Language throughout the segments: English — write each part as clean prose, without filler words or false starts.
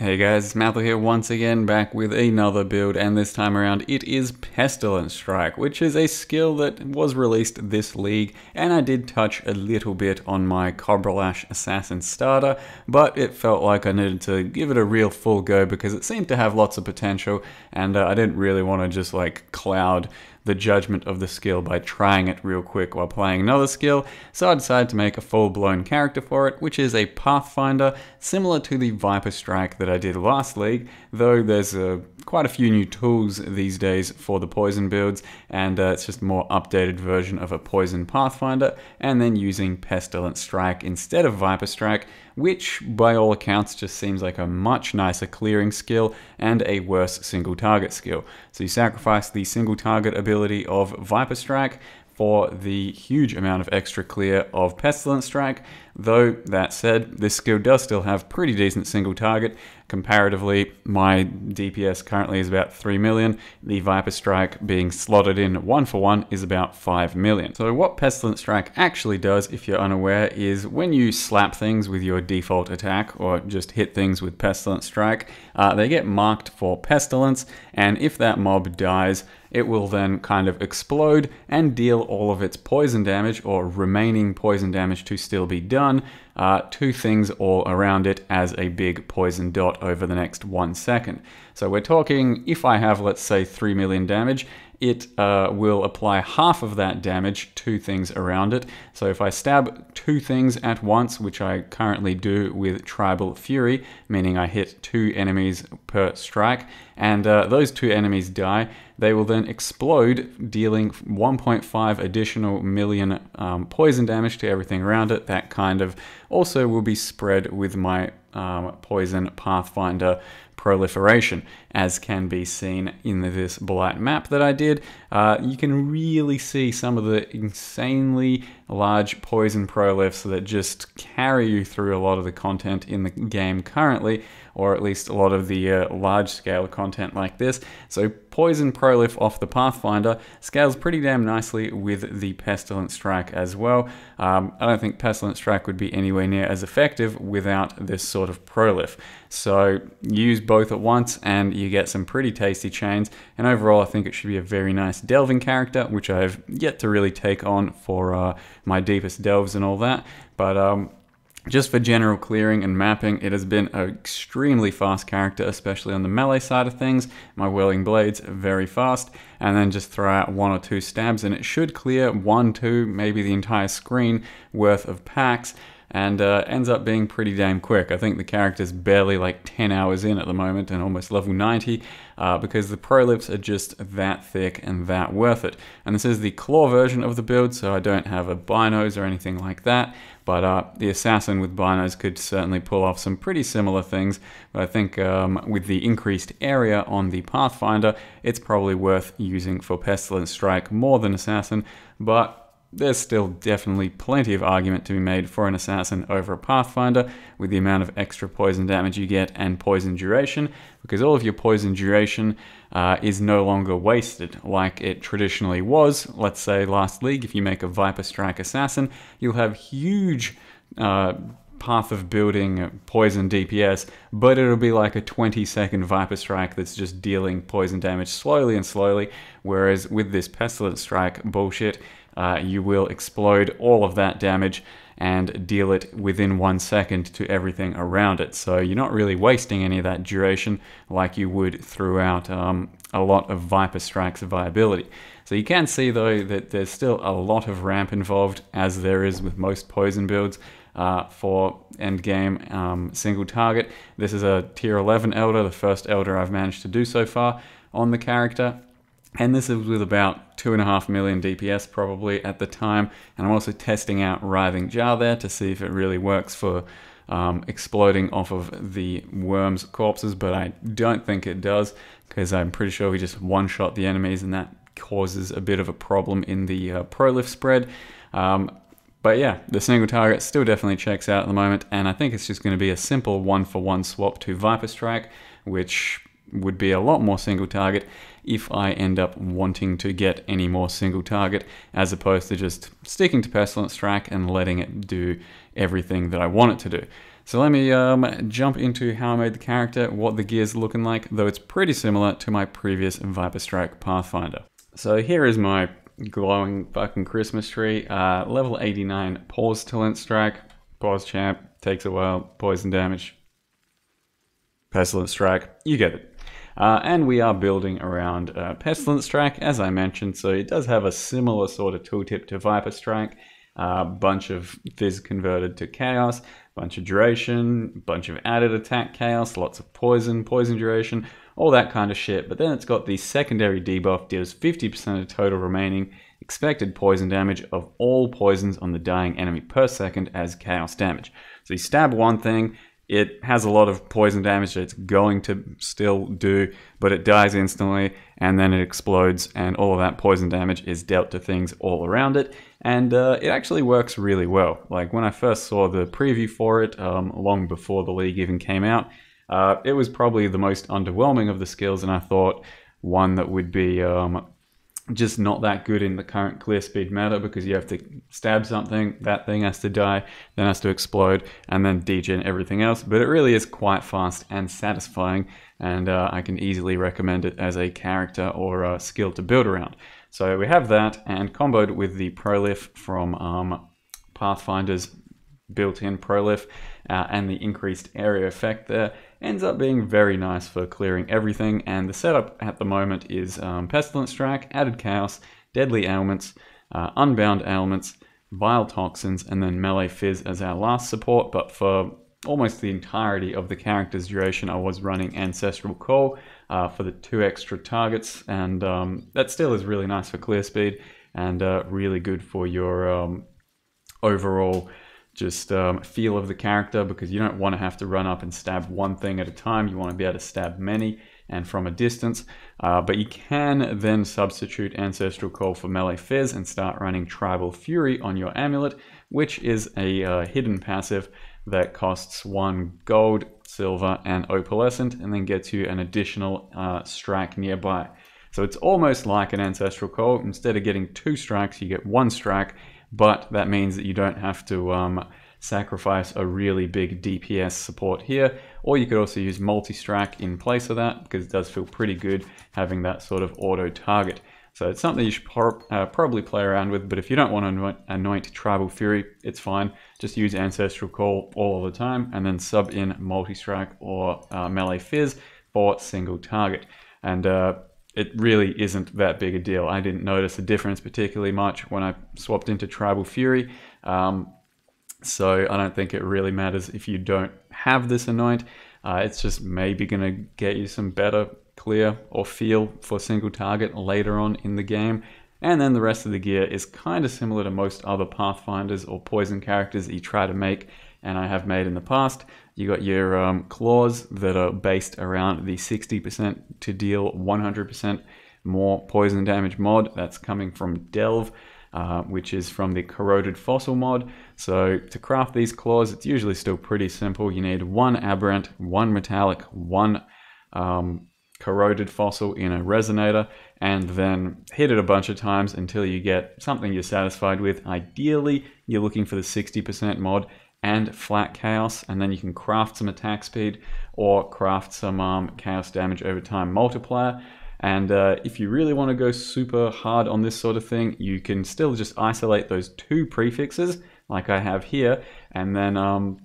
Hey guys, it's Mathel here once again, back with another build, and this time around it is Pestilent Strike, which is a skill that was released this league, and I did touch a little bit on my Cobralash Assassin starter, but it felt like I needed to give it a real full go because it seemed to have lots of potential, and I didn't really want to just like cloud the judgment of the skill by trying it real quick while playing another skill, so I decided to make a full-blown character for it, which is a Pathfinder, similar to the Viper Strike that I did last league, though there's quite a few new tools these days for the poison builds, and it's just a more updated version of a poison Pathfinder, and then using Pestilent Strike instead of Viper Strike, which by all accounts just seems like a much nicer clearing skill and a worse single target skill. So you sacrifice the single target ability of Viper Strike for the huge amount of extra clear of Pestilent Strike, though that said, this skill does still have pretty decent single target. Comparatively, my DPS currently is about 3 million, the Viper Strike being slotted in 1-for-1 is about 5 million. So what Pestilent Strike actually does, if you're unaware, is when you slap things with your default attack, or just hit things with Pestilent Strike, they get marked for Pestilence, and if that mob dies, it will then kind of explode and deal all of its poison damage, or remaining poison damage to still be done, to things all around it as a big poison dot over the next 1 second. So we're talking, if I have, let's say, 3 million damage, it will apply half of that damage to things around it. So if I stab 2 things at once, which I currently do with Tribal Fury, meaning I hit 2 enemies per strike, and those 2 enemies die, they will then explode, dealing 1.5 additional million poison damage to everything around it. That kind of also will be spread with my Poison Pathfinder proliferation, as can be seen in this Blight map that I did. You can really see some of the insanely large poison prolifs that just carry you through a lot of the content in the game currently, or at least a lot of the large-scale content like this. So Poison Prolif off the Pathfinder scales pretty damn nicely with the Pestilent Strike as well. I don't think Pestilent Strike would be anywhere near as effective without this sort of Prolif. So use both at once and you get some pretty tasty chains, and overall I think it should be a very nice delving character, which I've yet to really take on for my deepest delves and all that, but just for general clearing and mapping, it has been an extremely fast character, especially on the melee side of things. My Whirling Blades are very fast, and then just throw out 1 or 2 stabs and it should clear 1, 2, maybe the entire screen worth of packs, and ends up being pretty damn quick. I think the character's barely like 10 hours in at the moment and almost level 90 because the prolifs are just that thick and that worth it. And this is the claw version of the build, so I don't have a binos or anything like that, but the assassin with binos could certainly pull off some pretty similar things. But I think with the increased area on the Pathfinder, it's probably worth using for Pestilent Strike more than assassin, but there's still definitely plenty of argument to be made for an assassin over a Pathfinder with the amount of extra poison damage you get and poison duration, because all of your poison duration is no longer wasted like it traditionally was. Let's say last league, if you make a Viper Strike assassin, you'll have huge path of building poison DPS, but it'll be like a 20-second Viper Strike that's just dealing poison damage slowly and slowly, whereas with this Pestilent Strike bullshit, you will explode all of that damage and deal it within 1 second to everything around it. So you're not really wasting any of that duration like you would throughout a lot of Viper Strike's viability. So you can see though that there's still a lot of ramp involved, as there is with most poison builds for endgame single target. This is a tier 11 Elder, the first Elder I've managed to do so far on the character. And this is with about 2.5 million DPS probably at the time. And I'm also testing out Writhing Jar there to see if it really works for exploding off of the worms' corpses, but I don't think it does, because I'm pretty sure we just one-shot the enemies and that causes a bit of a problem in the prolif spread. But yeah, the single target still definitely checks out at the moment, and I think it's just going to be a simple 1-for-1 swap to Viper Strike, which would be a lot more single target if I end up wanting to get any more single target, as opposed to just sticking to Pestilent Strike and letting it do everything that I want it to do. So let me jump into how I made the character, what the gear's looking like, though it's pretty similar to my previous Viper Strike Pathfinder. So here is my glowing fucking Christmas tree, level 89 Pestilent Strike, Pause Champ, takes a while, poison damage, Pestilent Strike, you get it. And we are building around Pestilent Strike, as I mentioned, so it does have a similar sort of tooltip to Viper Strike. Bunch of Fizz converted to Chaos, bunch of duration, bunch of added attack Chaos, lots of poison duration, all that kind of shit. But then it's got the secondary debuff, deals 50% of total remaining expected poison damage of all poisons on the dying enemy per second as Chaos damage. So you stab one thing, it has a lot of poison damage that it's going to still do, but it dies instantly, and then it explodes, and all of that poison damage is dealt to things all around it, and it actually works really well. Like, when I first saw the preview for it, long before the league even came out, it was probably the most underwhelming of the skills, and I thought one that would be just not that good in the current clear speed meta, because you have to stab something, that thing has to die, then has to explode, and then degen everything else. But it really is quite fast and satisfying, and I can easily recommend it as a character or a skill to build around. So we have that, and comboed with the Prolif from Pathfinder's built-in Prolif and the increased area effect there, ends up being very nice for clearing everything. And the setup at the moment is Pestilent Strike, added Chaos, Deadly Ailments, Unbound Ailments, Vile Toxins, and then Melee Fizz as our last support. But for almost the entirety of the character's duration, I was running Ancestral Call for the 2 extra targets, and that still is really nice for clear speed, and really good for your overall just feel of the character, because you don't want to have to run up and stab one thing at a time. You want to be able to stab many and from a distance, but you can then substitute Ancestral Call for Melee Fizz and start running Tribal Fury on your amulet, which is a hidden passive that costs 1 gold, silver, and opalescent, and then gets you an additional strike nearby. So it's almost like an Ancestral Call. Instead of getting 2 strikes, you get 1 strike, but that means that you don't have to sacrifice a really big DPS support here, or you could also use multi-strike in place of that, because it does feel pretty good having that sort of auto target. So it's something you should probably play around with, but if you don't want to anoint Tribal Fury, it's fine. Just use Ancestral Call all of the time, and then sub in multi-strike or Melee Fizz for single target. And it really isn't that big a deal. I didn't notice a difference particularly much when I swapped into Tribal Fury. So I don't think it really matters if you don't have this anoint. It's just maybe going to get you some better clear or feel for single target later on in the game. And then the rest of the gear is kind of similar to most other Pathfinders or poison characters that you try to make, and I have made in the past. You got your claws that are based around the 60% to deal 100% more poison damage mod. That's coming from Delve, which is from the Corroded Fossil mod. So to craft these claws, it's usually still pretty simple. You need 1 Aberrant, 1 Metallic, 1 Corroded Fossil in a Resonator, and then hit it a bunch of times until you get something you're satisfied with. Ideally, you're looking for the 60% mod and flat chaos, and then you can craft some attack speed or craft some chaos damage over time multiplier. And if you really want to go super hard on this sort of thing, you can still just isolate those 2 prefixes like I have here, and then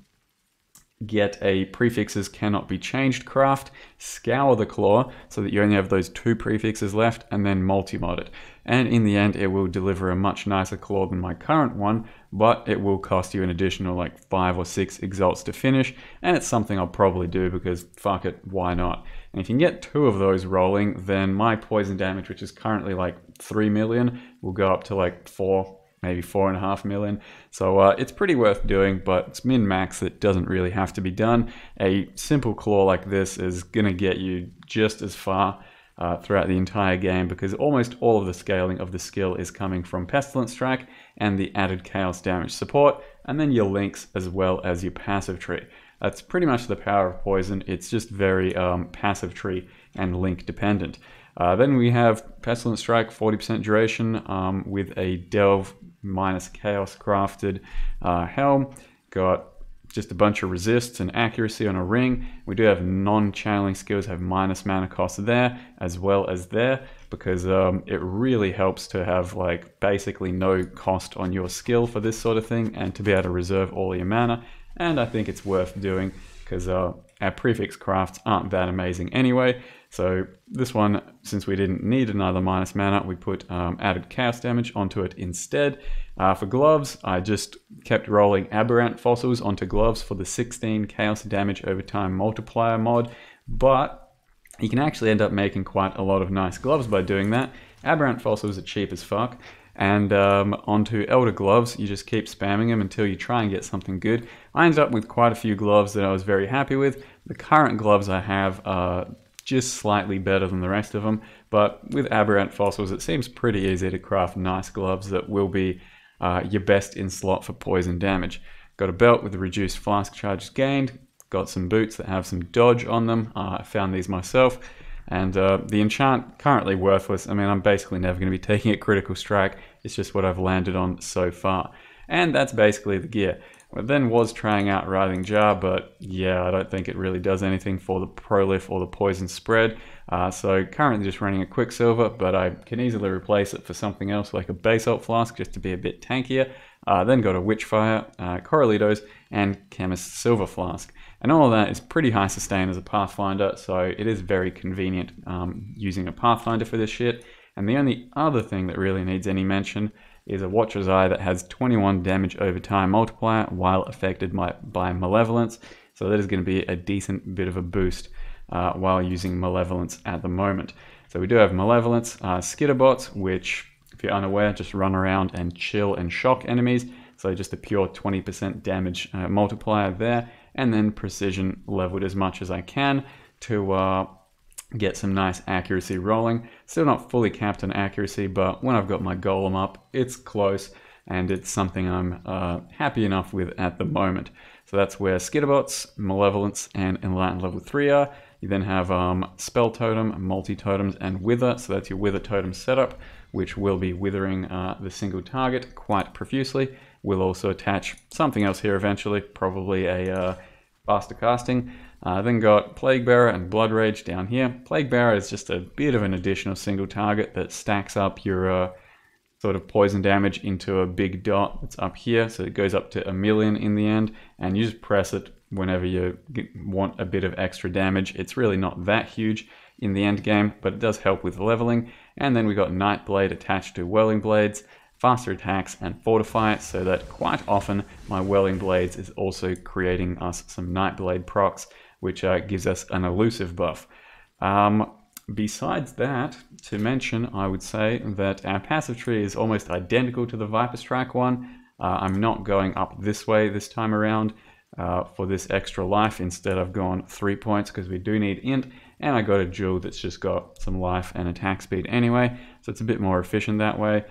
get a prefixes cannot be changed craft, scour the claw so that you only have those 2 prefixes left, and then multi-mod it. And in the end, it will deliver a much nicer claw than my current one, but it will cost you an additional like 5 or 6 exalts to finish, and it's something I'll probably do because fuck it, why not? And if you can get 2 of those rolling, then my poison damage, which is currently like 3 million, will go up to like 4, maybe 4.5 million. So it's pretty worth doing, but it's min-max. It doesn't really have to be done. A simple claw like this is gonna get you just as far throughout the entire game, because almost all of the scaling of the skill is coming from Pestilent Strike and the added chaos damage support, and then your links as well as your passive tree. That's pretty much the power of poison. It's just very passive tree and link dependent. Then we have Pestilent Strike, 40% duration with a Delve minus Chaos crafted helm. Got just a bunch of resists and accuracy on a ring. We do have non-channeling skills, have minus mana cost there as well as there, because it really helps to have like basically no cost on your skill for this sort of thing, and to be able to reserve all your mana. And I think it's worth doing because our prefix crafts aren't that amazing anyway. So this one, since we didn't need another minus mana, we put added chaos damage onto it instead. For gloves, I just kept rolling aberrant fossils onto gloves for the 16 chaos damage over time multiplier mod, but you can actually end up making quite a lot of nice gloves by doing that. Aberrant fossils are cheap as fuck, and onto elder gloves, you just keep spamming them until you try and get something good. I ended up with quite a few gloves that I was very happy with. The current gloves I have are just slightly better than the rest of them, but with aberrant fossils it seems pretty easy to craft nice gloves that will be your best in slot for poison damage. Got a belt with reduced flask charges gained, got some boots that have some dodge on them. I found these myself, and the enchant currently worthless. I mean, I'm basically never going to be taking a critical strike. It's just what I've landed on so far, and that's basically the gear. I then was trying out Writhing Jar, but yeah, I don't think it really does anything for the prolif or the poison spread. So currently just running a Quicksilver, but I can easily replace it for something else like a Basalt Flask just to be a bit tankier. Then got a Witchfire, Corralitos, and Chemist Silver Flask. And all of that is pretty high sustain as a Pathfinder, so it is very convenient using a Pathfinder for this shit. And the only other thing that really needs any mention is a Watcher's Eye that has 21 damage over time multiplier while affected by Malevolence. So that is going to be a decent bit of a boost while using Malevolence at the moment. So we do have Malevolence, Skitterbots, which, if you're unaware, just run around and chill and shock enemies. So just a pure 20% damage multiplier there. And then Precision leveled as much as I can to get some nice accuracy rolling. Still not fully capped on accuracy, but when I've got my golem up, it's close, and it's something I'm happy enough with at the moment. So that's where Skitterbots, Malevolence, and Enlightened level 3 are. You then have Spell Totem, Multi-Totems, and Wither, so that's your Wither Totem setup, which will be withering the single target quite profusely. We'll also attach something else here eventually, probably a faster casting. Then got Plague Bearer and Blood Rage down here. Plague Bearer is just a bit of an additional single target that stacks up your sort of poison damage into a big dot that's up here. So it goes up to 1,000,000 in the end, and you just press it whenever you want a bit of extra damage. It's really not that huge in the end game, but it does help with leveling. And then we got Nightblade attached to Whirling Blades, faster attacks, and Fortify, so that quite often my Whirling Blades is also creating us some Nightblade procs, which gives us an elusive buff. Besides that, to mention, I would say that our passive tree is almost identical to the Viper Strike one. I'm not going up this way this time around for this extra life. Instead, I've gone 3 points because we do need int, and I got a jewel that's just got some life and attack speed anyway, so it's a bit more efficient that way.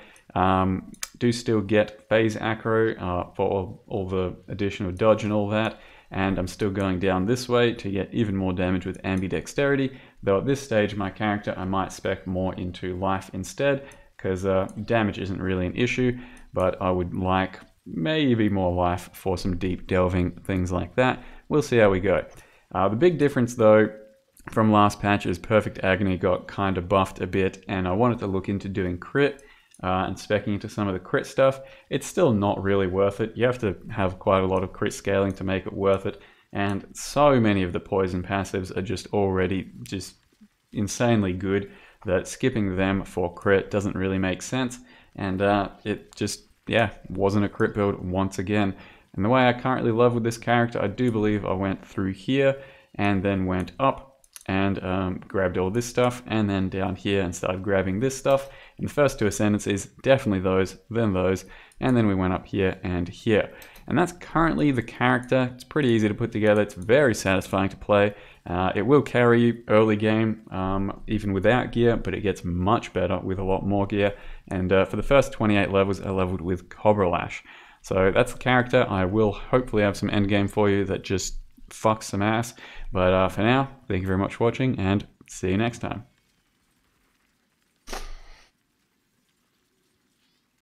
Do still get phase acro for all the additional dodge and all that, and I'm still going down this way to get even more damage with ambidexterity, though at this stage my character I might spec more into life instead, because damage isn't really an issue, but I would like maybe more life for some deep delving, things like that. We'll see how we go. The big difference though from last patch is Perfect Agony got kind of buffed a bit, and I wanted to look into doing crit and speccing into some of the crit stuff. It's still not really worth it. You have to have quite a lot of crit scaling to make it worth it, and so many of the poison passives are just already just insanely good that skipping them for crit doesn't really make sense, and it just, yeah, wasn't a crit build once again. And the way I currently level this character, I do believe I went through here and then went up and grabbed all this stuff, and then down here and started grabbing this stuff. And the first two ascendancies, definitely those, and then we went up here and here. And that's currently the character. It's pretty easy to put together. It's very satisfying to play. It will carry you early game, even without gear, but it gets much better with a lot more gear. And for the first 28 levels, I leveled with Cobra Lash. So that's the character. I will hopefully have some endgame for you that just fucks some ass. But for now, thank you very much for watching, and see you next time.